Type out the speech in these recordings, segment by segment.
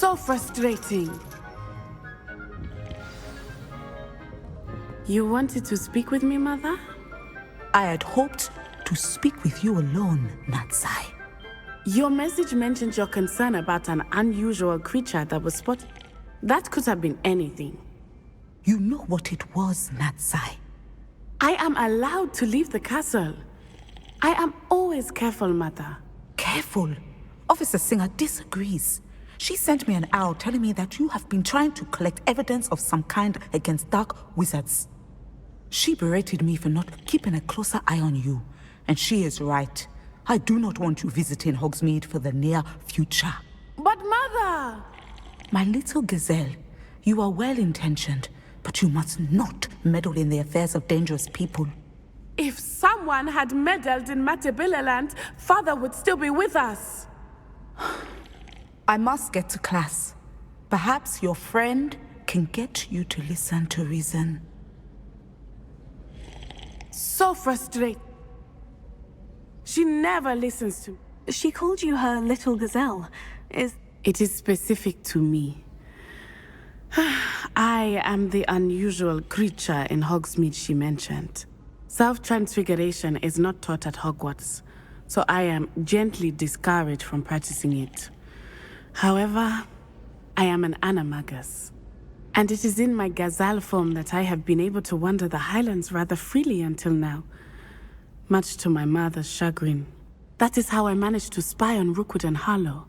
So frustrating. You wanted to speak with me, Mother? I had hoped to speak with you alone, Natsai. Your message mentioned your concern about an unusual creature that was spotted. That could have been anything. You know what it was, Natsai. I am allowed to leave the castle. I am always careful, Mother. Careful? Officer Singer disagrees. She sent me an owl telling me that you have been trying to collect evidence of some kind against dark wizards. She berated me for not keeping a closer eye on you, and she is right. I do not want you visiting Hogsmeade for the near future. But Mother! My little gazelle, you are well-intentioned, but you must not meddle in the affairs of dangerous people. If someone had meddled in Matabeleland, Father would still be with us. I must get to class. Perhaps your friend can get you to listen to reason. So frustrated. She never listens to me. She called you her little gazelle. It is specific to me. I am the unusual creature in Hogsmeade she mentioned. Self-transfiguration is not taught at Hogwarts, so I am gently discouraged from practicing it. However, I am an animagus, and it is in my gazelle form that I have been able to wander the Highlands rather freely until now, much to my mother's chagrin. That is how I managed to spy on Rookwood and Harlow.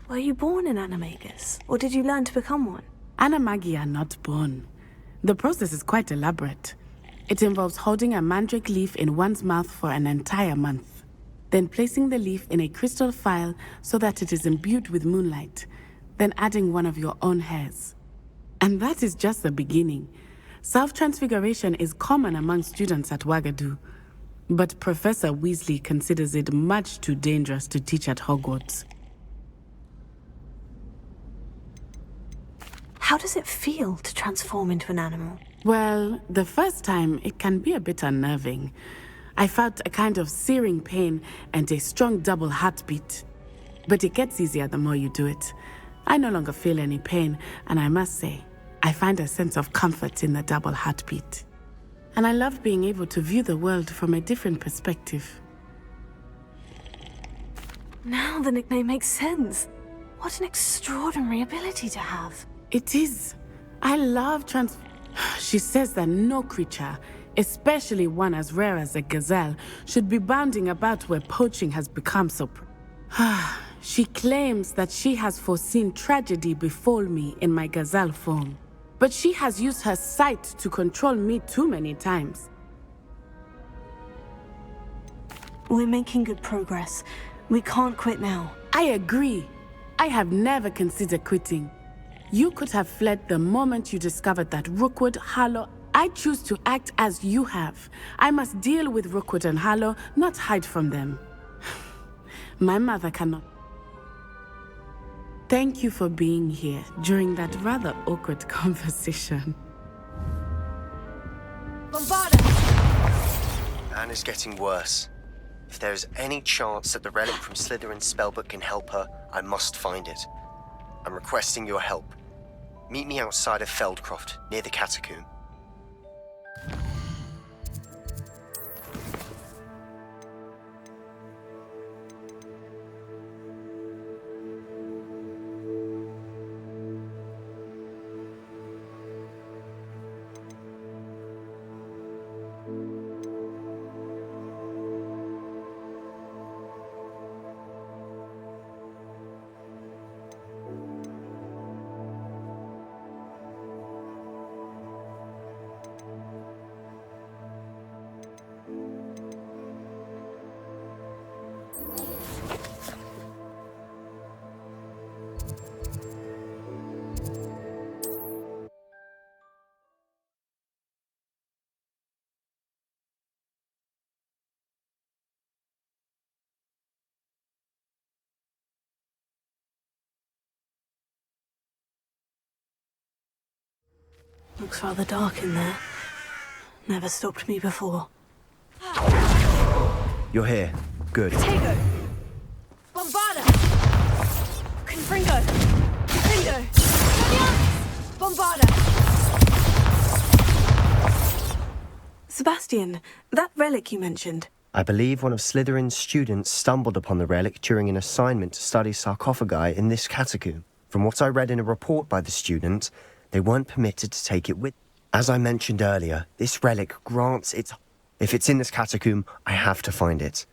Were you born an animagus, or did you learn to become one? Animagi are not born. The process is quite elaborate. It involves holding a mandrake leaf in one's mouth for an entire month, then placing the leaf in a crystal phial so that it is imbued with moonlight, then adding one of your own hairs. And that is just the beginning. Self-transfiguration is common among students at Wagadu, but Professor Weasley considers it much too dangerous to teach at Hogwarts. How does it feel to transform into an animal? Well, the first time, it can be a bit unnerving. I felt a kind of searing pain and a strong double heartbeat. But it gets easier the more you do it. I no longer feel any pain, and I must say, I find a sense of comfort in the double heartbeat. And I love being able to view the world from a different perspective. Now the nickname makes sense. What an extraordinary ability to have. It is. I love She says that no creature, especially one as rare as a gazelle, should be bounding about where poaching has become so... She claims that she has foreseen tragedy befall me in my gazelle form. But she has used her sight to control me too many times. We're making good progress. We can't quit now. I agree. I have never considered quitting. You could have fled the moment you discovered that Rookwood, Harlow... I choose to act as you have. I must deal with Rookwood and Harlow, not hide from them. My mother cannot... Thank you for being here during that rather awkward conversation. Anne is getting worse. If there is any chance that the relic from Slytherin's spellbook can help her, I must find it. I'm requesting your help. Meet me outside of Feldcroft, near the catacomb. Looks rather dark in there. Never stopped me before. You're here. Good. Tego! Confringo! Confringo! Bombarda! Sebastian, that relic you mentioned. I believe one of Slytherin's students stumbled upon the relic during an assignment to study sarcophagi in this catacomb. From what I read in a report by the student, they weren't permitted to take it with. As I mentioned earlier, this relic grants its... If it's in this catacomb, I have to find it.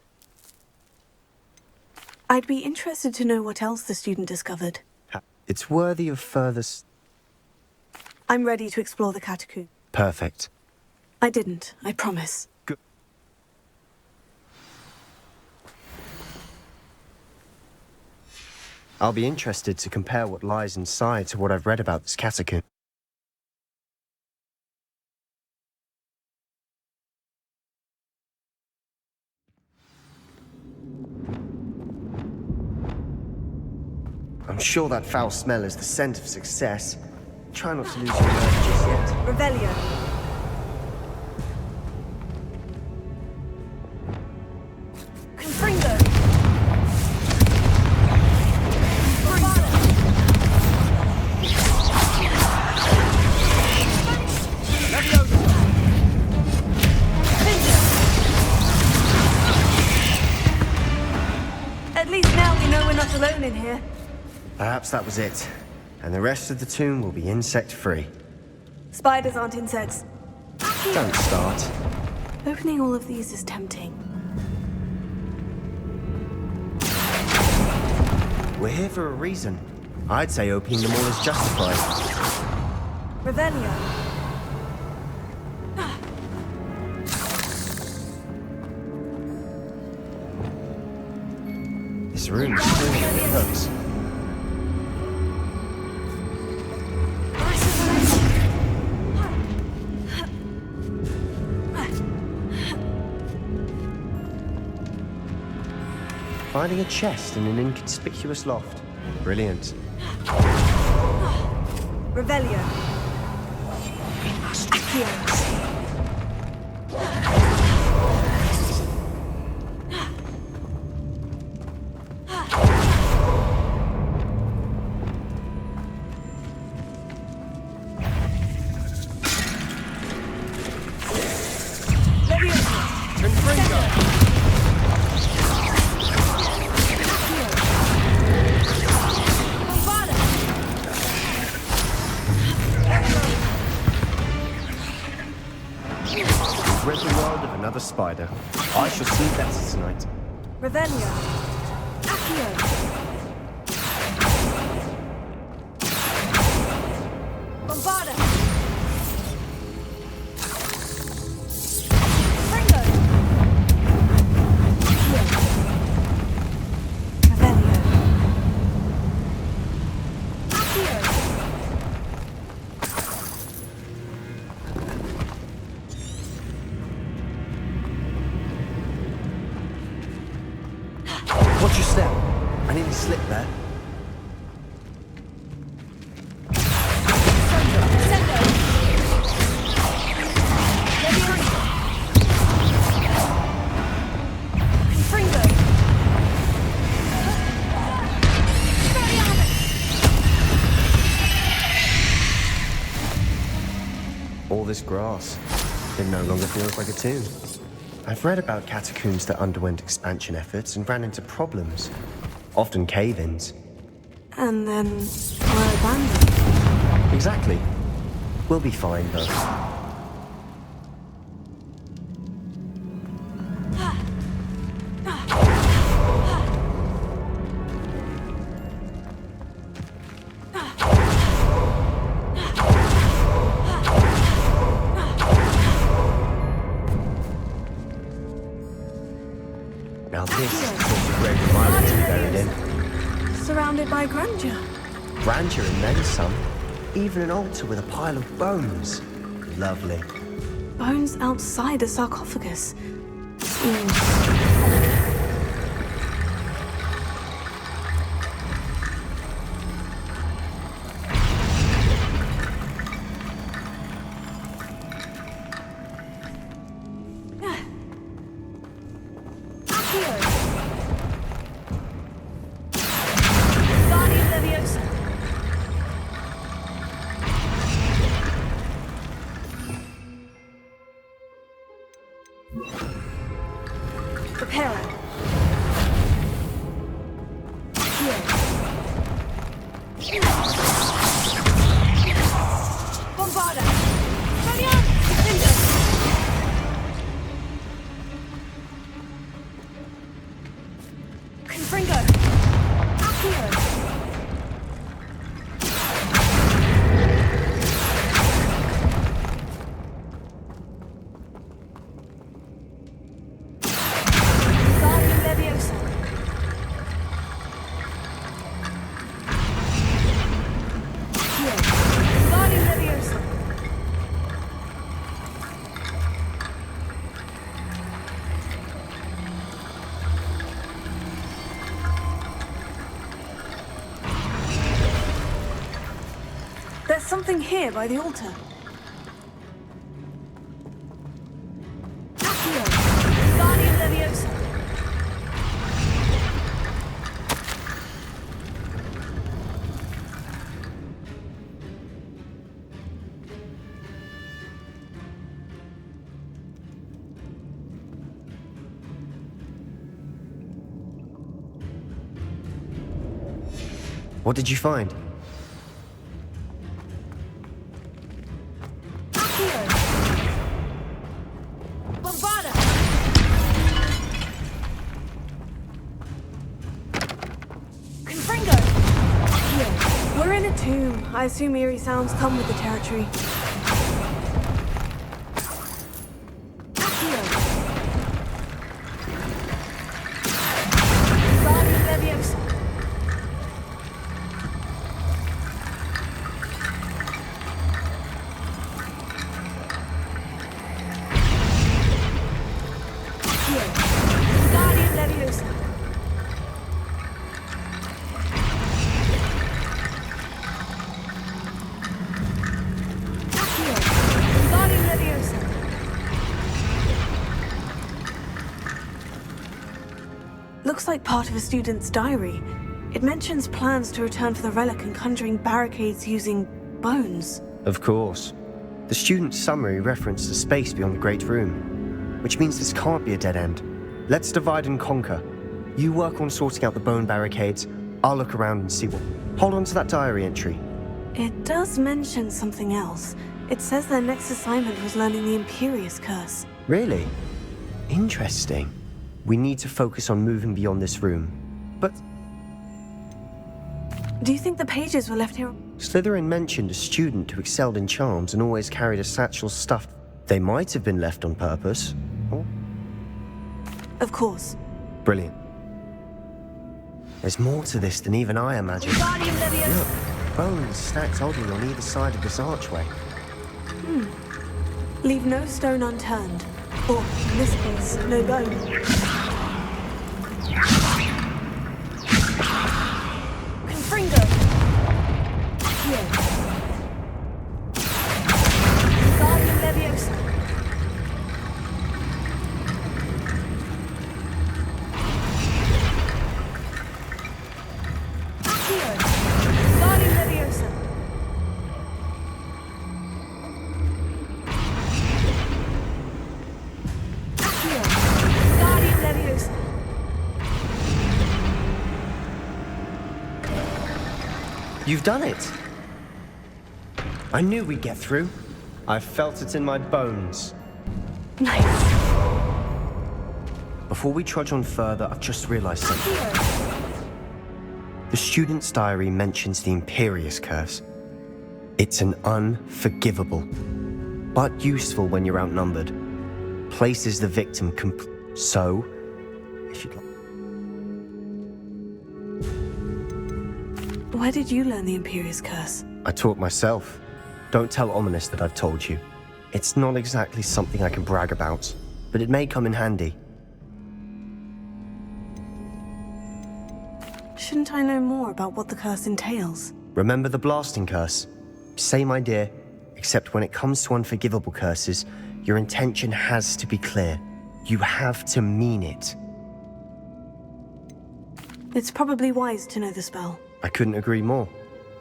I'd be interested to know what else the student discovered. It's worthy of further... I'm ready to explore the catacomb. Perfect. I didn't, I promise. Good. I'll be interested to compare what lies inside to what I've read about this catacomb. I'm sure that foul smell is the scent of success. Try not to lose your nerve just yet. Revelio. Confringo. At least now we know we're not alone in here. Perhaps that was it. And the rest of the tomb will be insect-free. Spiders aren't insects. Don't start. Opening all of these is tempting. We're here for a reason. I'd say opening them all is justified. Revelio. This room is filled with hooks. Finding a chest in an inconspicuous loft. Brilliant. Revelio. Accio. Rid the world of another spider. I shall sleep better tonight. Revelio. Accio. Bombarda. Ringo. Revelio. Accio. Watch your step. I nearly slipped there. All this grass. It no longer feels like a tomb. I've read about catacombs that underwent expansion efforts and ran into problems. Often cave-ins. And then were abandoned. Exactly. We'll be fine, though. Now this is the sort of grave I want to be buried in. Surrounded by grandeur. Grandeur and then some. Even an altar with a pile of bones. Lovely. Bones outside a sarcophagus. Seems... Accio. Bombarda! Radiant! Defender! Confringo! Accio! Guardian Leviosa! Accio! Guardian Leviosa! There's something here by the altar. Accio! Guardian Leviosa! What did you find? Accio! Bombarda! Confringo! Accio! We're in a tomb. I assume eerie sounds come with the territory. Accio! Guardian Leviosa! Guardian Leviosa! Accio! Guardian Leviosa! Looks like part of a student's diary. It mentions plans to return for the relic and conjuring barricades using bones. Of course. The student's summary referenced a space beyond the Great Room, which means this can't be a dead end. Let's divide and conquer. You work on sorting out the bone barricades, I'll look around and see what... Hold on to that diary entry. It does mention something else. It says their next assignment was learning the Imperious Curse. Really? Interesting. We need to focus on moving beyond this room. But Do you think the pages were left here? Slytherin mentioned a student who excelled in charms and always carried a satchel stuffed. They might have been left on purpose. Oh, Of course. brilliant. There's more to this than even I imagined. Guardian Leviosa! Look, bones stacked oddly on either side of this archway. Leave no stone unturned. Or, in this case, no bone. Confringo! Accio! Guardian Leviosa! Accio! Guardian Leviosa! Accio! Guardian Leviosa! You've done it! I knew we'd get through. I felt it in my bones. Nice! Before we trudge on further, I've just realized something. Accio! The student's diary mentions the Imperious Curse. It's an unforgivable, but useful when you're outnumbered. Places the victim So, if you'd like... Where did you learn the Imperious Curse? I taught myself. Don't tell Ominous that I've told you. It's not exactly something I can brag about, but it may come in handy. Shouldn't I know more about what the curse entails? Remember the blasting curse? Same idea, except when it comes to unforgivable curses, your intention has to be clear. You have to mean it. It's probably wise to know the spell. I couldn't agree more.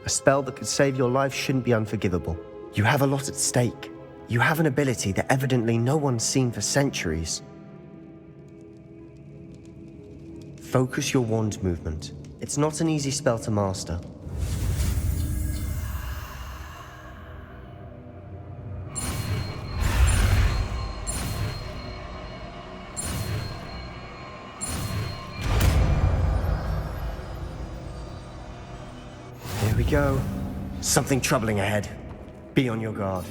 A spell that could save your life shouldn't be unforgivable. You have a lot at stake. You have an ability that evidently no one's seen for centuries. Focus your wand movement. It's not an easy spell to master. Here we go. Something troubling ahead. Be on your guard.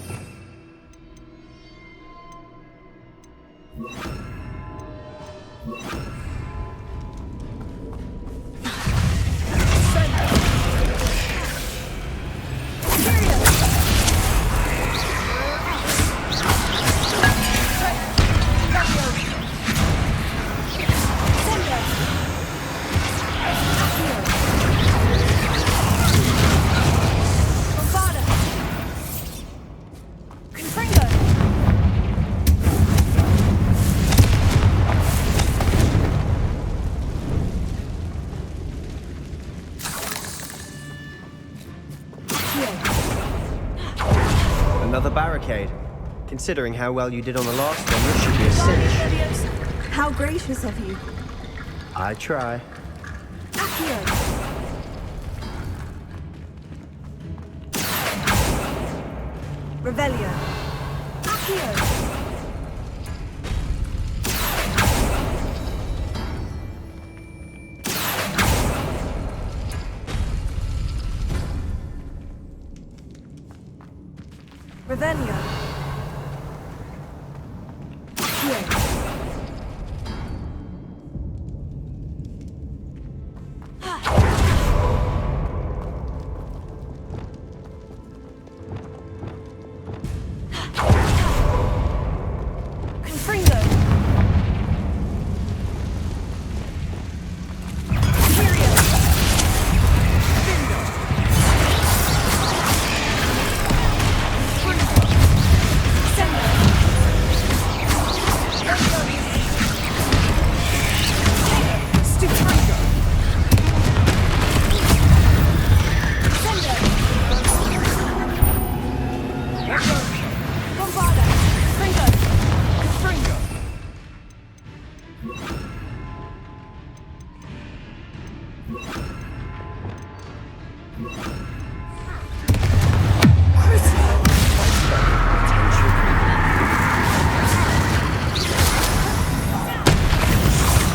Another barricade. Considering how well you did on the last one, this should be a cinch. How gracious of you. I try. Accio. Revelio. Accio. Revelio. Accio.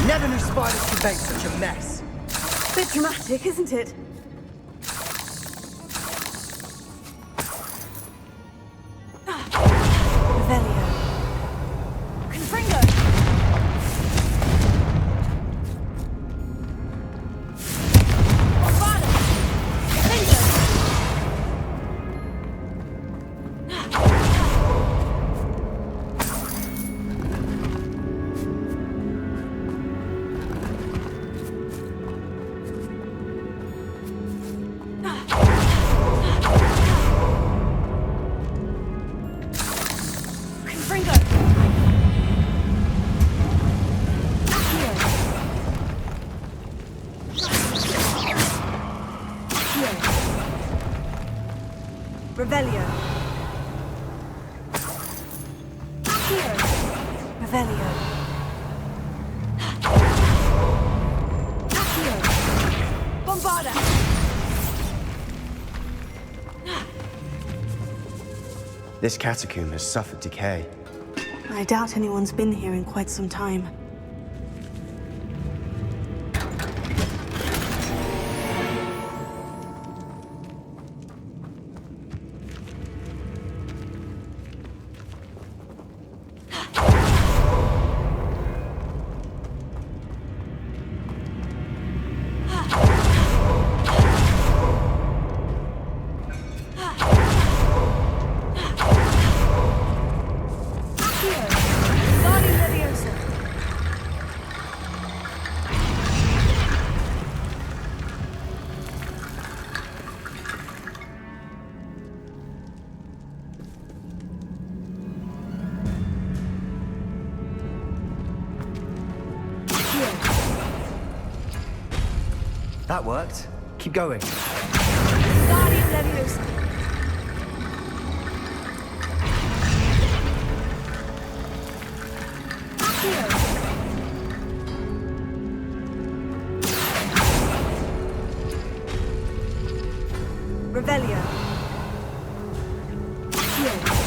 Never knew spiders could make such a mess. Bit dramatic, isn't it? Revelio. Confringo. Revelio. Accio. Revelio. Accio. Bombarda. This catacomb has suffered decay. I doubt anyone's been here in quite some time. That worked. Keep going. Guardian Leviosa. Accio. Revelio. Heal.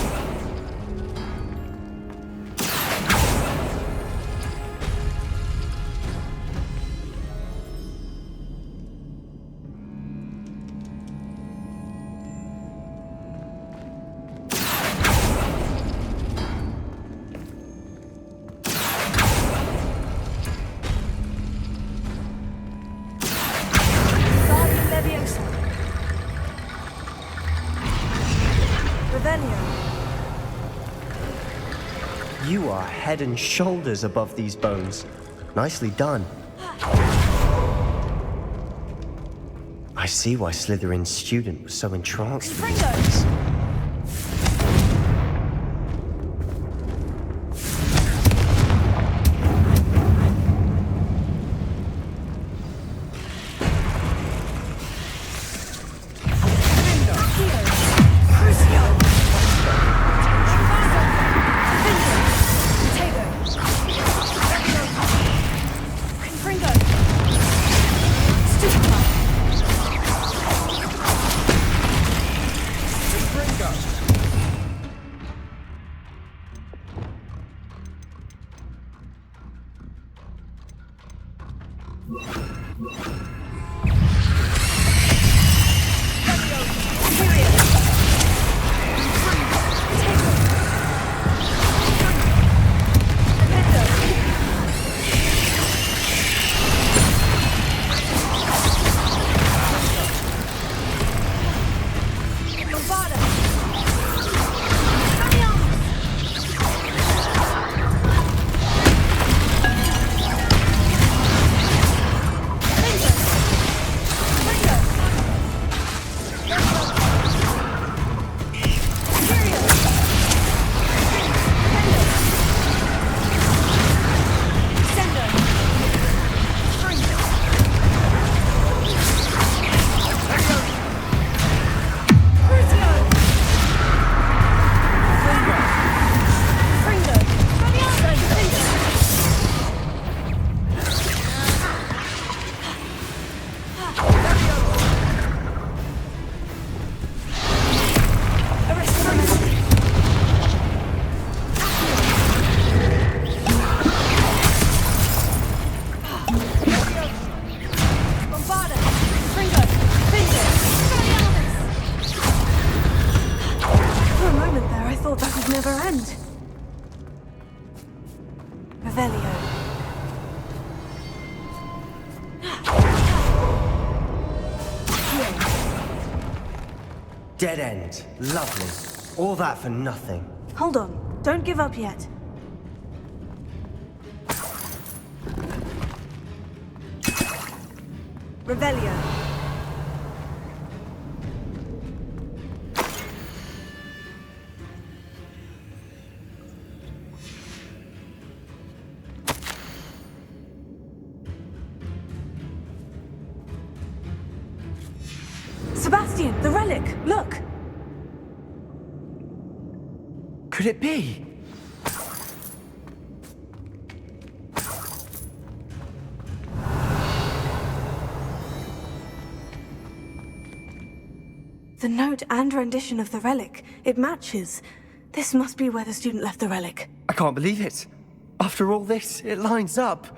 You are head and shoulders above these bones. Nicely done. I see why Slytherin's student was so entranced with these things. Dead end. Lovely. All that for nothing. Hold on. Don't give up yet. Revelio. Sebastian, the relic! Look! Could it be? The note and rendition of the relic. It matches. This must be where the student left the relic. I can't believe it. After all this, it lines up.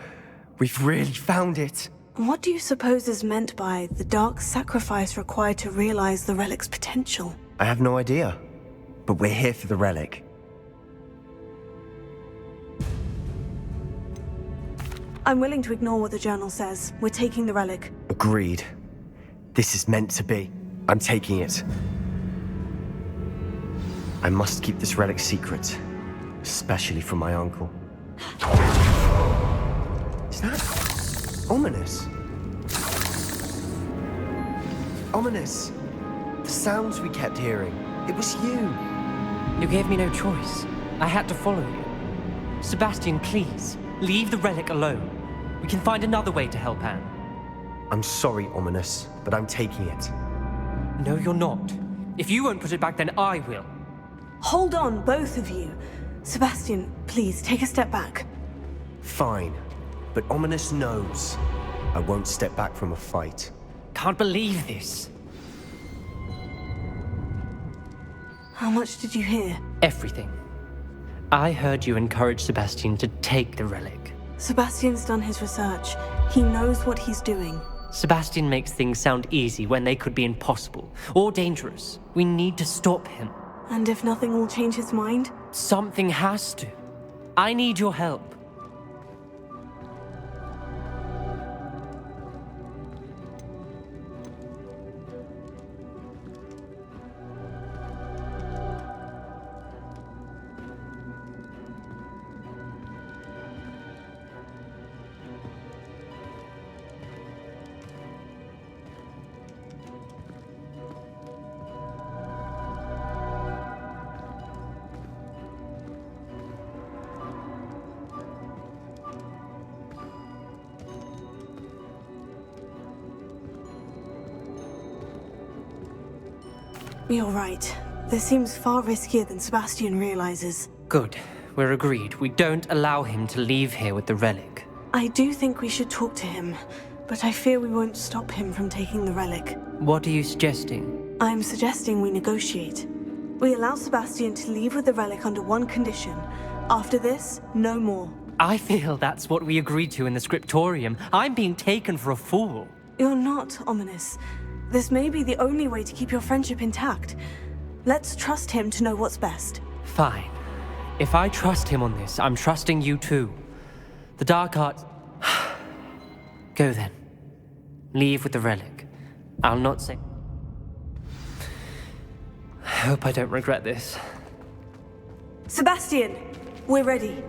We've really found it. What do you suppose is meant by the dark sacrifice required to realize the relic's potential? I have no idea. But we're here for the relic. I'm willing to ignore what the journal says. We're taking the relic. Agreed. This is meant to be. I'm taking it. I must keep this relic secret. Especially from my uncle. Is that ominous? Ominous. The sounds we kept hearing. It was you. You gave me no choice. I had to follow you. Sebastian, please, leave the relic alone. We can find another way to help Anne. I'm sorry, Ominous, but I'm taking it. No, you're not. If you won't put it back, then I will. Hold on, both of you. Sebastian, please, take a step back. Fine. But Ominous knows I won't step back from a fight. Can't believe this. How much did you hear? Everything. I heard you encourage Sebastian to take the relic. Sebastian's done his research. He knows what he's doing. Sebastian makes things sound easy when they could be impossible or dangerous. We need to stop him. And if nothing will change his mind? Something has to. I need your help. You're right. This seems far riskier than Sebastian realizes. Good. We're agreed. We don't allow him to leave here with the relic. I do think we should talk to him, but I fear we won't stop him from taking the relic. What are you suggesting? I'm suggesting we negotiate. We allow Sebastian to leave with the relic under one condition. After this, no more. I feel that's what we agreed to in the scriptorium. I'm being taken for a fool. You're not, Ominous. This may be the only way to keep your friendship intact. Let's trust him to know what's best. Fine. If I trust him on this, I'm trusting you too. The dark arts... Go then. Leave with the relic. I'll not say... I hope I don't regret this. Sebastian! We're ready.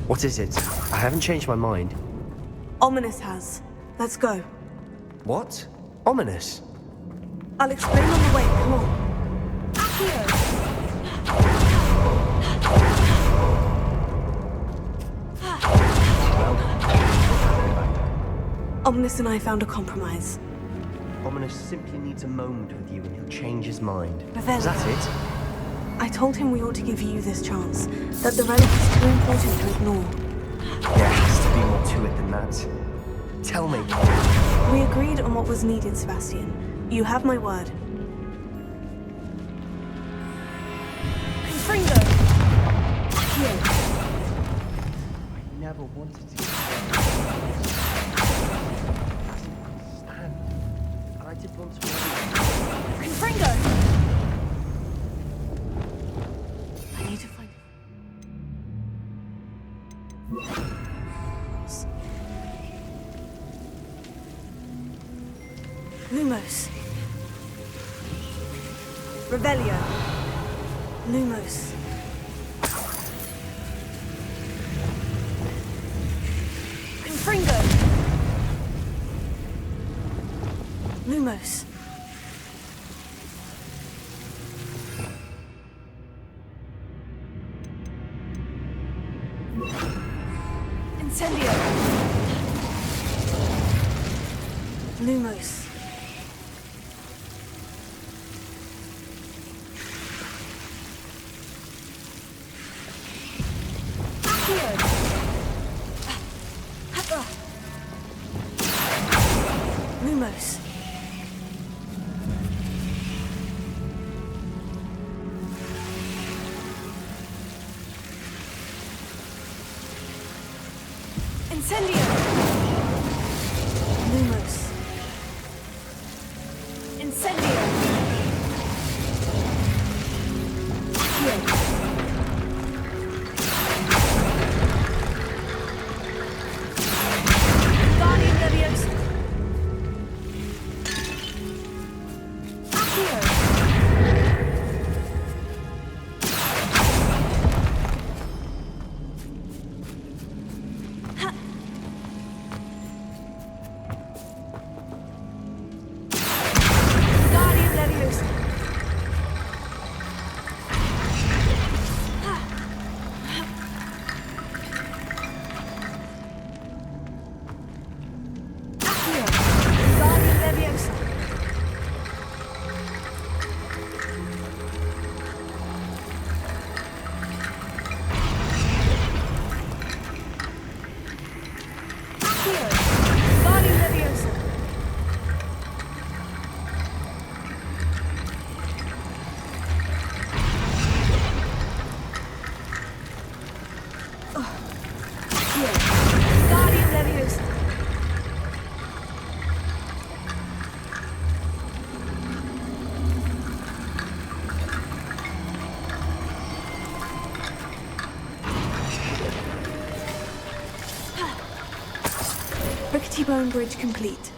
What is it? I haven't changed my mind. Ominous has. Let's go. What? Ominous? I'll explain on the way. Come on. Ominous and I found a compromise. Ominous simply needs a moment with you and he'll change his mind. Revelio. Is that it? I told him we ought to give you this chance, that the relic is too important to ignore. There has to be more to it than that. Tell me. We agreed on what was needed, Sebastian. You have my word. Confringo! Here. I never wanted to. Understand. And I did want to. Confringo! I need to find... Lumos. Revelio. Lumos. Confringo. Lumos. Incendio. Lumos. Lumos. Incendio. Lumos. Incendio. Guardian Leviosa. Bone Bridge complete.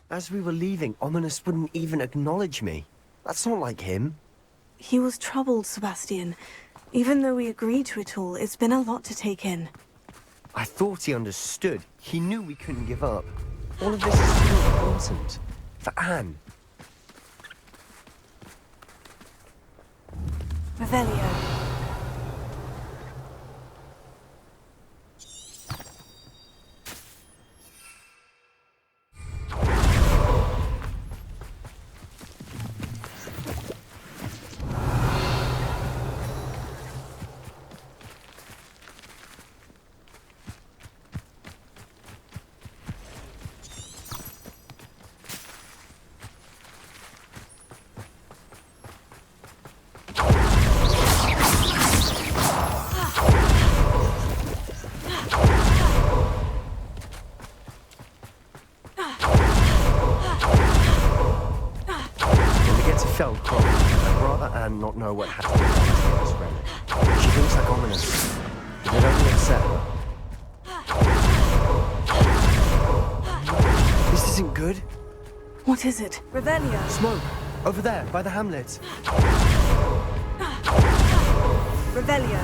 As we were leaving, Ominous wouldn't even acknowledge me. That's not like him. He was troubled, Sebastian. Even though we agreed to it all, it's been a lot to take in. I thought he understood. He knew we couldn't give up. All of this is still important. For Anne. Revelio. I'd rather Anne not know what happened to this relic. She thinks like Ominous, but it only upset her. This isn't good. What is it? Revelio. Smoke! Over there, by the hamlet. Revelio.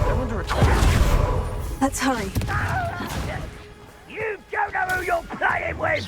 They're under attack. Let's hurry. You don't know who you're playing with!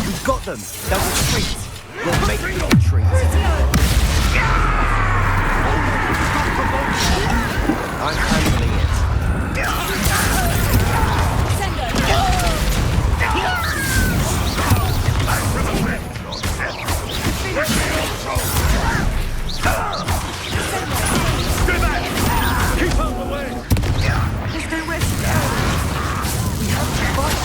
We've got them. They'll retreat. We'll make them retreat. I'm handling it. Keep out the way! Let's go west. We have to fight.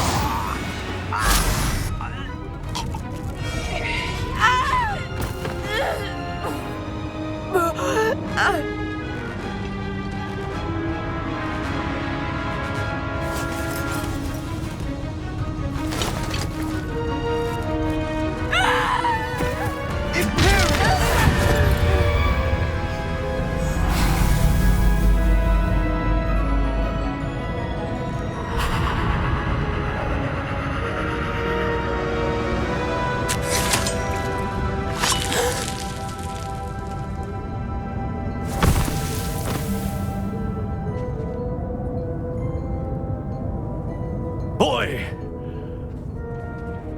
Boy!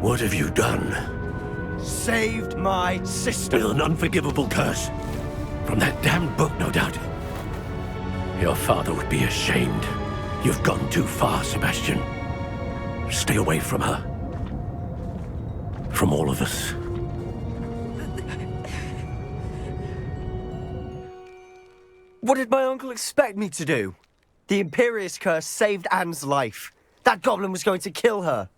What have you done? Saved my sister. With an unforgivable curse. From that damned book, no doubt. Your father would be ashamed. You've gone too far, Sebastian. Stay away from her. From all of us. What did my uncle expect me to do? The Imperious curse saved Anne's life. That goblin was going to kill her.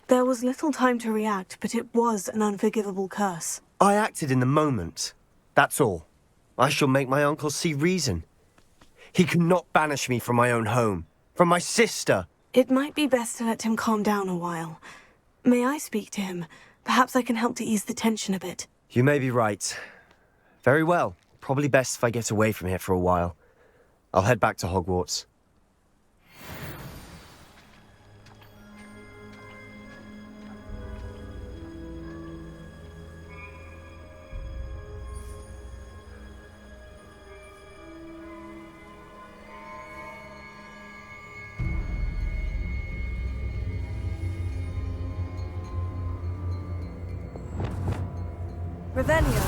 There was little time to react, but it was an unforgivable curse. I acted in the moment. That's all. I shall make my uncle see reason. He cannot banish me from my own home. From my sister. It might be best to let him calm down a while. May I speak to him? Perhaps I can help to ease the tension a bit. You may be right. Very well. Probably best if I get away from here for a while. I'll head back to Hogwarts. Revelio.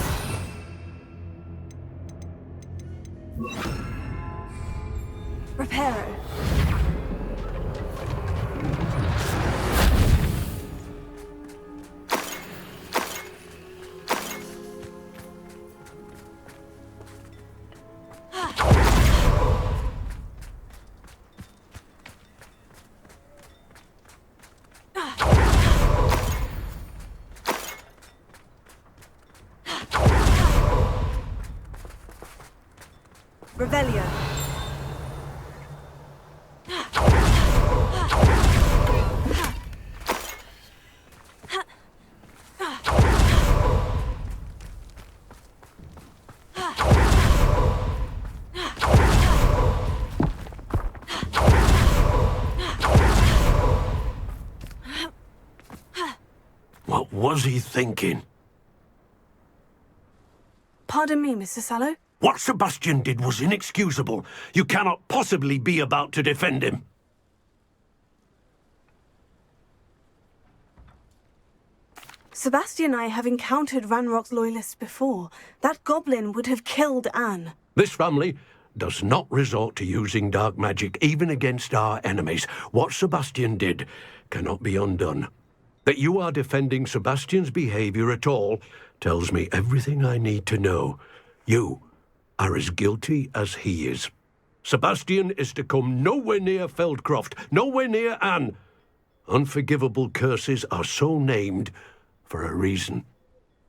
Reparo. Revelio. What was he thinking? Pardon me, Mr. Sallow. What Sebastian did was inexcusable. You cannot possibly be about to defend him. Sebastian and I have encountered Ranrock's loyalists before. That goblin would have killed Anne. This family does not resort to using dark magic even against our enemies. What Sebastian did cannot be undone. That you are defending Sebastian's behavior at all tells me everything I need to know. You are as guilty as he is. Sebastian is to come nowhere near Feldcroft, nowhere near Anne. Unforgivable curses are so named for a reason.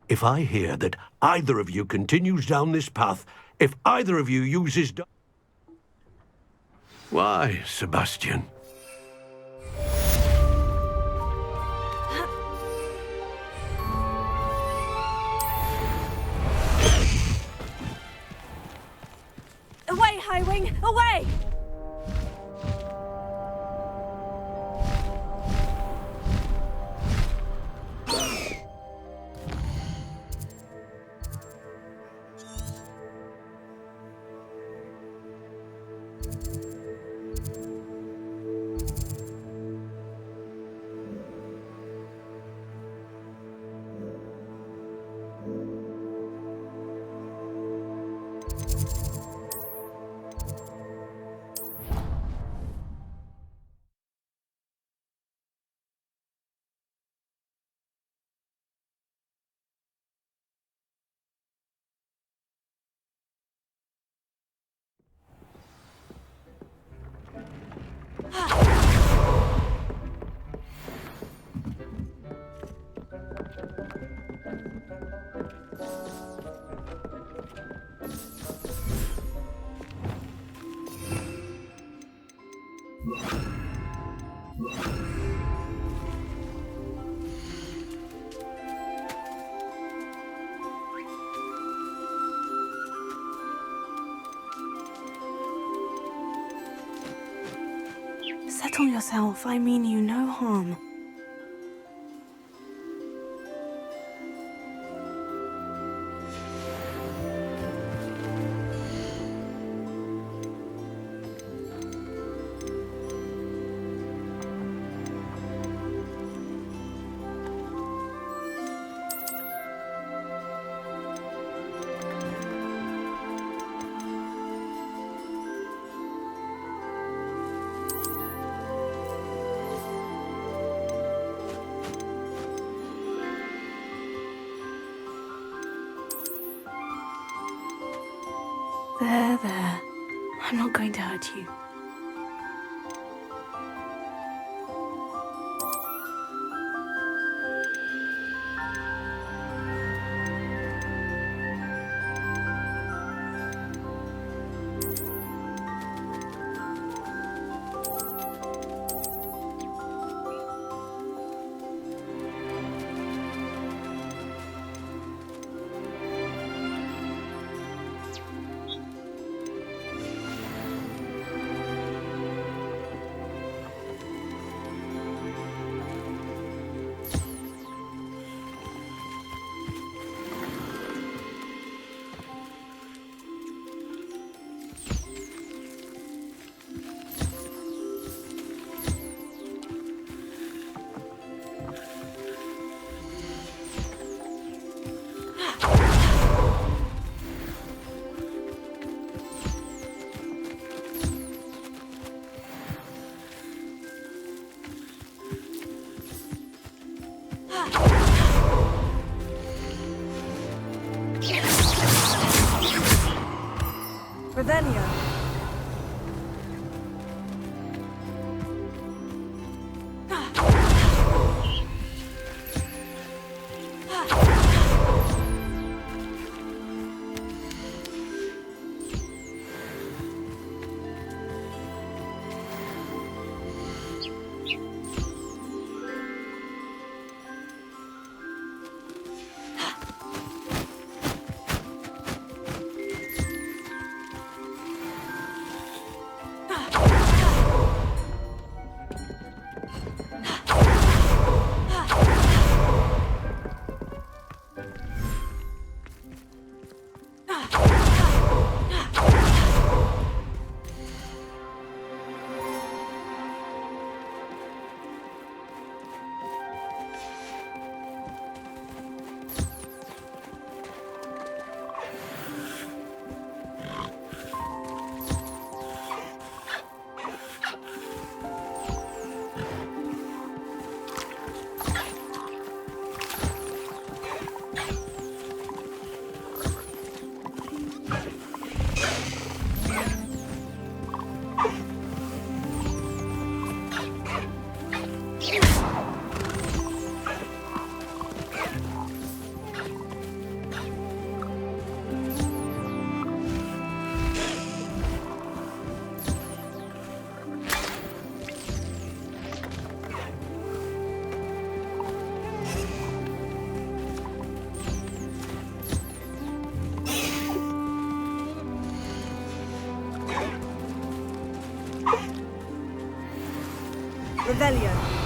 If I hear that either of you continues down this path, if either of you uses... Why, Sebastian? Away, Highwing! Away! Settle yourself. I mean you no harm. There. I'm not going to hurt you. Revelio. Revelio.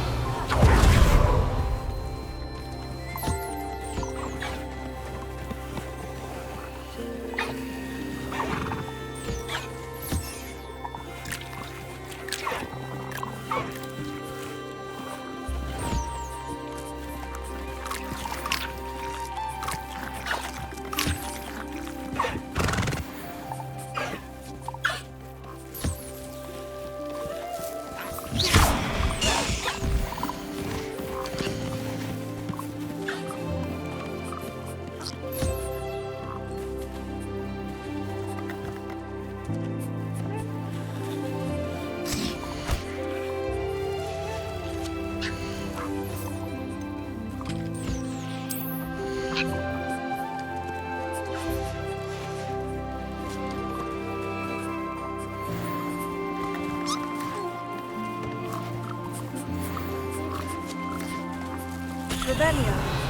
Revelio.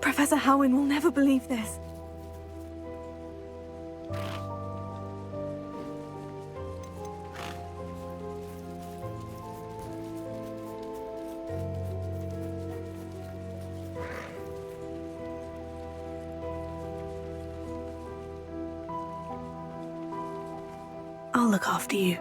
Professor Howin will never believe this. I'll look after you.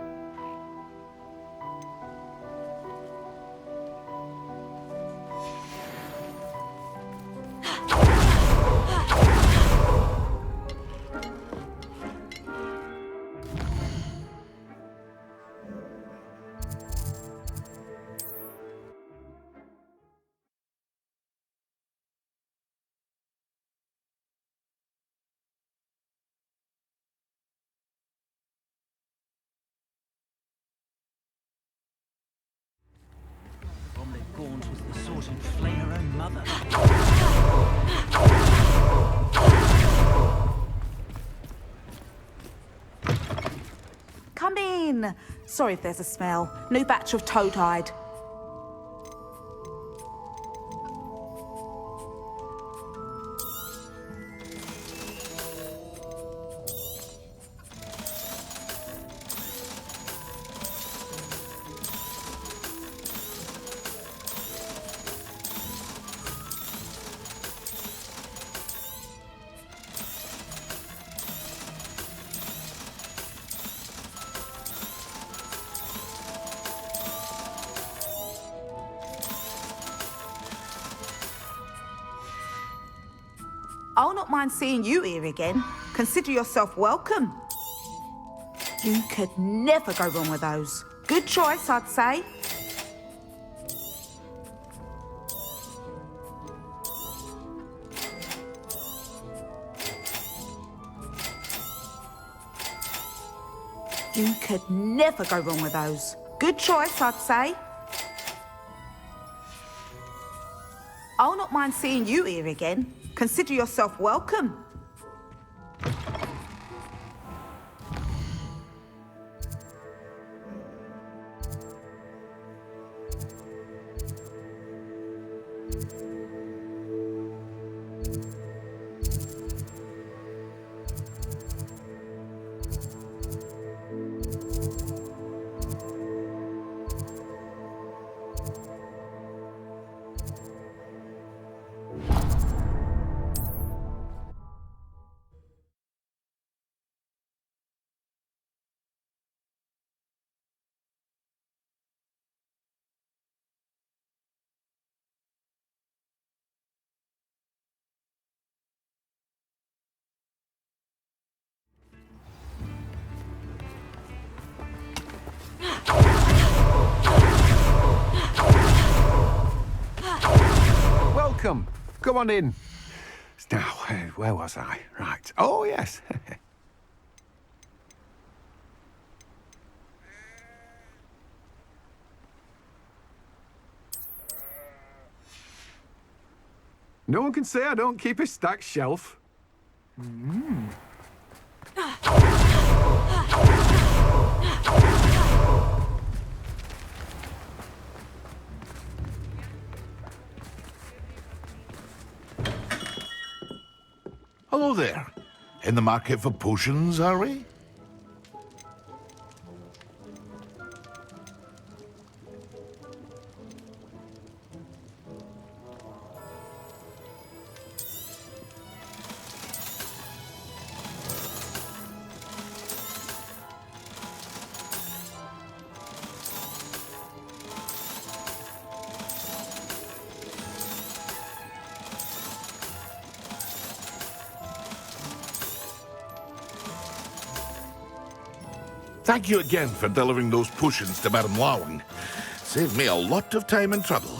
Gaunt was the sort who'd flay her own mother. Come in. Sorry if there's a smell. New batch of toad-hide. I'll not mind seeing you here again. Consider yourself welcome. You could never go wrong with those. Good choice, I'd say. You could never go wrong with those. Good choice, I'd say. I'll not mind seeing you here again. Consider yourself welcome. Welcome. Come on in. Now, where was I? Right. Oh, yes. No one can say I don't keep a stacked shelf. Hello there. In the market for potions, are we? Thank you again for delivering those potions to Madame Lawing. Saved me a lot of time and trouble.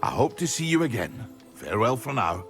I hope to see you again. Farewell for now.